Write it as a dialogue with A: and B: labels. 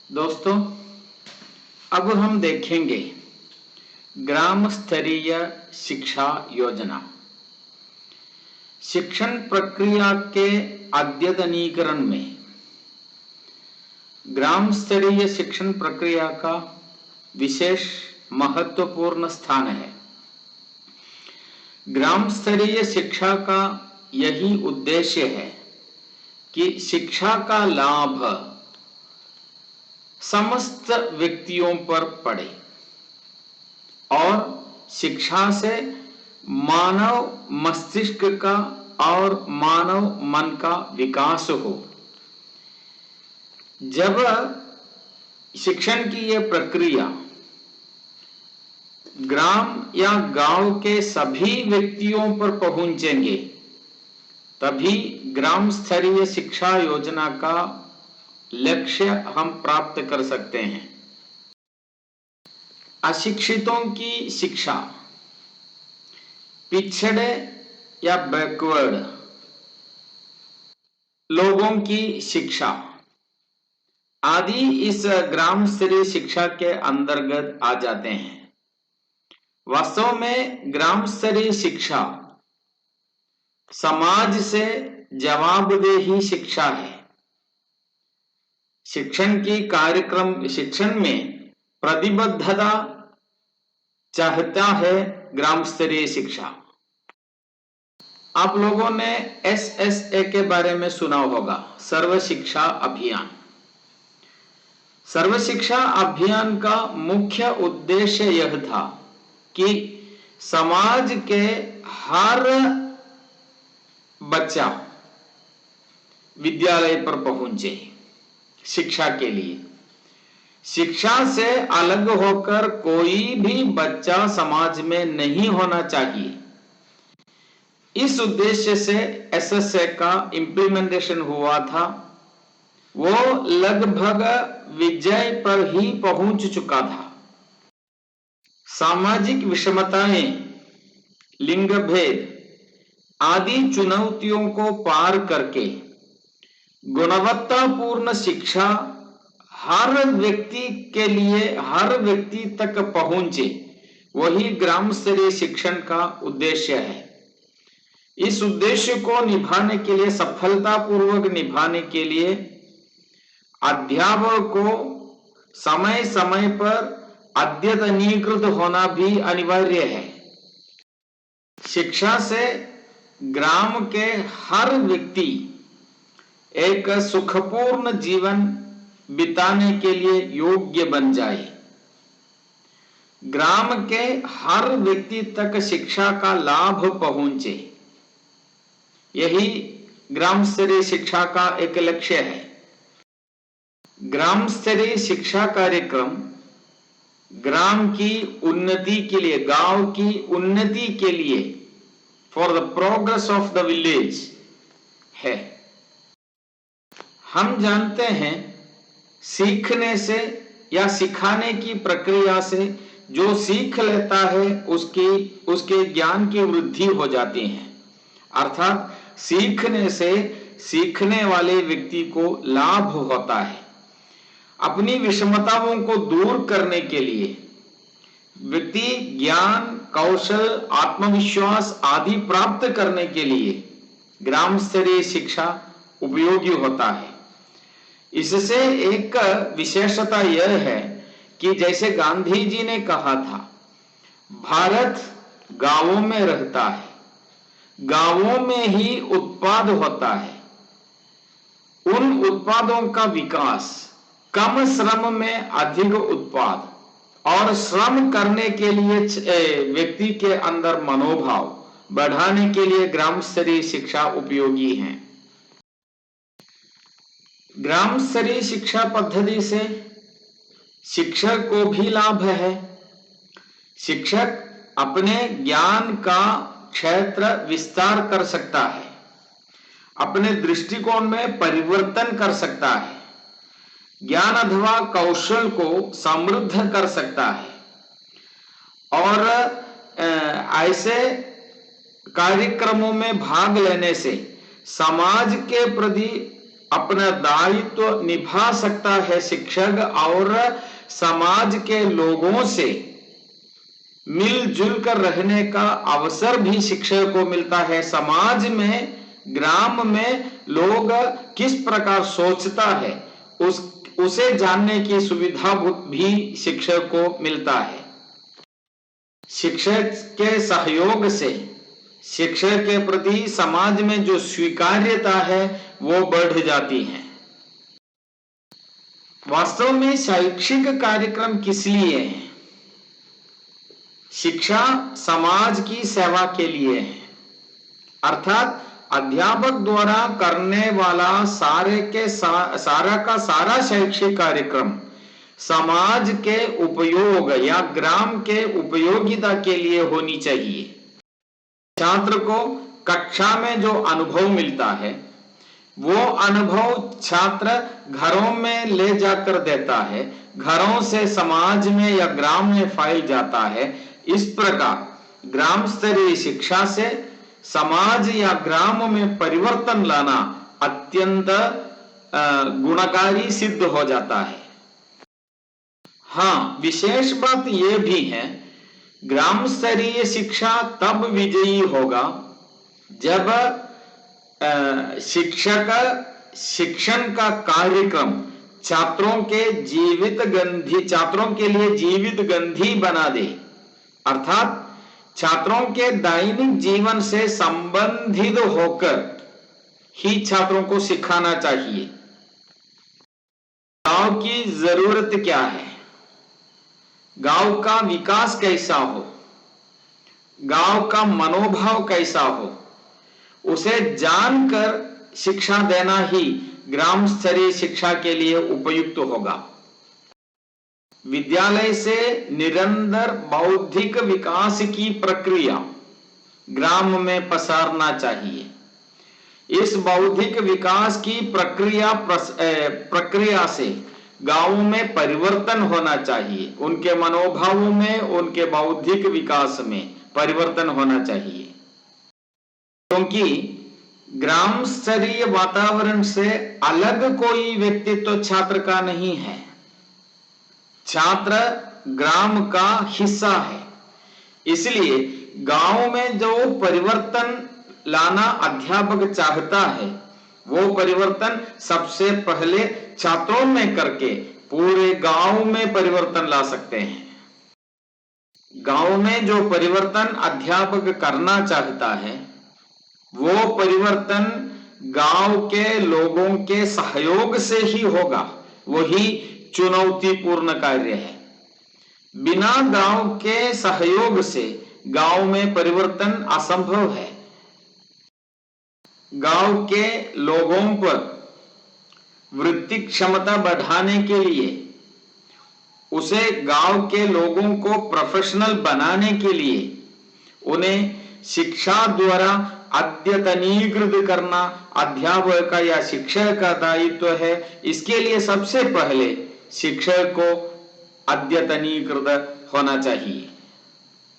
A: दोस्तों, अब हम देखेंगे ग्राम स्तरीय शिक्षा योजना। शिक्षण प्रक्रिया के अद्यतनीकरण में ग्राम स्तरीय शिक्षण प्रक्रिया का विशेष महत्वपूर्ण स्थान है। ग्राम स्तरीय शिक्षा का यही उद्देश्य है कि शिक्षा का लाभ समस्त व्यक्तियों पर पड़े और शिक्षा से मानव मस्तिष्क का और मानव मन का विकास हो। जब शिक्षण की यह प्रक्रिया ग्राम या गांव के सभी व्यक्तियों पर पहुंचेंगे, तभी ग्राम स्तरीय शिक्षा योजना का लक्ष्य हम प्राप्त कर सकते हैं। अशिक्षितों की शिक्षा, पिछड़े या बैकवर्ड लोगों की शिक्षा आदि इस ग्राम स्तरीय शिक्षा के अंतर्गत आ जाते हैं। वास्तव में ग्राम स्तरीय शिक्षा समाज से जवाबदेही शिक्षा है। शिक्षण में प्रतिबद्धता चाहता है ग्राम स्तरीय शिक्षा। आप लोगों ने SSA के बारे में सुना होगा, सर्व शिक्षा अभियान। सर्व शिक्षा अभियान का मुख्य उद्देश्य यह था कि समाज के हर बच्चा विद्यालय पर पहुंचे शिक्षा के लिए। शिक्षा से अलग होकर कोई भी बच्चा समाज में नहीं होना चाहिए। इस उद्देश्य से SSA का इंप्लीमेंटेशन हुआ था। वो लगभग विजय पर ही पहुंच चुका था। सामाजिक विषमताएं, लिंग भेद आदि चुनौतियों को पार करके गुणवत्तापूर्ण शिक्षा हर व्यक्ति के लिए, हर व्यक्ति तक पहुंचे, वही ग्राम स्तरीय शिक्षण का उद्देश्य है। इस उद्देश्य को निभाने के लिए, सफलतापूर्वक निभाने के लिए अध्यापक को समय समय पर अद्यतनीकृत होना भी अनिवार्य है। शिक्षा से ग्राम के हर व्यक्ति एक सुखपूर्ण जीवन बिताने के लिए योग्य बन जाए। ग्राम के हर व्यक्ति तक शिक्षा का लाभ पहुंचे, यही ग्राम स्तरीय शिक्षा का एक लक्ष्य है। ग्राम स्तरीय शिक्षा कार्यक्रम ग्राम की उन्नति के लिए, गांव की उन्नति के लिए, for the progress of the village है। हम जानते हैं, सीखने से या सिखाने की प्रक्रिया से जो सीख लेता है उसके ज्ञान की वृद्धि हो जाती है। अर्थात सीखने से सीखने वाले व्यक्ति को लाभ होता है। अपनी विषमताओं को दूर करने के लिए व्यक्ति ज्ञान, कौशल, आत्मविश्वास आदि प्राप्त करने के लिए ग्राम स्तरीय शिक्षा उपयोगी होता है। इससे एक विशेषता यह है कि जैसे गांधी जी ने कहा था, भारत गांवों में रहता है, गांवों में ही उत्पाद होता है। उन उत्पादों का विकास कम श्रम में अधिक उत्पाद और श्रम करने के लिए व्यक्ति के अंदर मनोभाव बढ़ाने के लिए ग्राम स्तरीय शिक्षा उपयोगी है। ग्राम स्तरीय शिक्षा पद्धति से शिक्षक को भी लाभ है। शिक्षक अपने ज्ञान का क्षेत्र विस्तार कर सकता है, अपने दृष्टिकोण में परिवर्तन कर सकता है, ज्ञान अथवा कौशल को समृद्ध कर सकता है और ऐसे कार्यक्रमों में भाग लेने से समाज के प्रति अपना दायित्व निभा सकता है शिक्षक, और समाज के लोगों से मिलजुल कर रहने का अवसर भी शिक्षक को मिलता है। समाज में, ग्राम में लोग किस प्रकार सोचता है उसे जानने की सुविधा भी शिक्षक को मिलता है। शिक्षक के सहयोग से शिक्षक के प्रति समाज में जो स्वीकार्यता है वो बढ़ जाती है। वास्तव में शैक्षिक कार्यक्रम किस लिए है? शिक्षा समाज की सेवा के लिए है, अर्थात अध्यापक द्वारा करने वाला सारा का सारा शैक्षिक कार्यक्रम समाज के उपयोग या ग्राम के उपयोगिता के लिए होनी चाहिए। छात्र को कक्षा में जो अनुभव मिलता है वो अनुभव छात्र घरों में ले जाकर देता है, घरों से समाज में या ग्राम में फैल जाता है। इस प्रकार ग्राम स्तरीय शिक्षा से समाज या ग्राम में परिवर्तन लाना अत्यंत गुणकारी सिद्ध हो जाता है। हाँ, विशेष बात यह भी है, ग्राम स्तरीय शिक्षा तब विजयी होगा जब शिक्षण का कार्यक्रम छात्रों के लिए जीवित गंधी बना दे, अर्थात छात्रों के दैनिक जीवन से संबंधित होकर ही छात्रों को सिखाना चाहिए। गांव की जरूरत क्या है, गांव का विकास कैसा हो, गांव का मनोभाव कैसा हो, उसे जानकर शिक्षा देना ही ग्राम स्तरीय शिक्षा के लिए उपयुक्त होगा। विद्यालय से निरंतर बौद्धिक विकास की प्रक्रिया ग्राम में पसारना चाहिए। इस बौद्धिक विकास की प्रक्रिया से गांवों में परिवर्तन होना चाहिए, उनके मनोभावों में, उनके बौद्धिक विकास में परिवर्तन होना चाहिए, क्योंकि ग्राम स्तरीय वातावरण से अलग कोई व्यक्तित्व छात्र का नहीं है। छात्र ग्राम का हिस्सा है, इसलिए गांव में जो परिवर्तन लाना अध्यापक चाहता है वो परिवर्तन सबसे पहले छात्रों में करके पूरे गांव में परिवर्तन ला सकते हैं। गांव में जो परिवर्तन अध्यापक करना चाहता है वो परिवर्तन गांव के लोगों के सहयोग से ही होगा, वही चुनौतीपूर्ण कार्य है। बिना गांव के सहयोग से गांव में परिवर्तन असंभव है। गांव के लोगों पर वृत्ति क्षमता बढ़ाने के लिए, उसे गांव के लोगों को प्रोफेशनल बनाने के लिए उन्हें शिक्षा द्वारा अद्यतनीकृत करना अध्यापक का या शिक्षक का दायित्व है। इसके लिए सबसे पहले शिक्षक को अद्यतनीकृत होना चाहिए।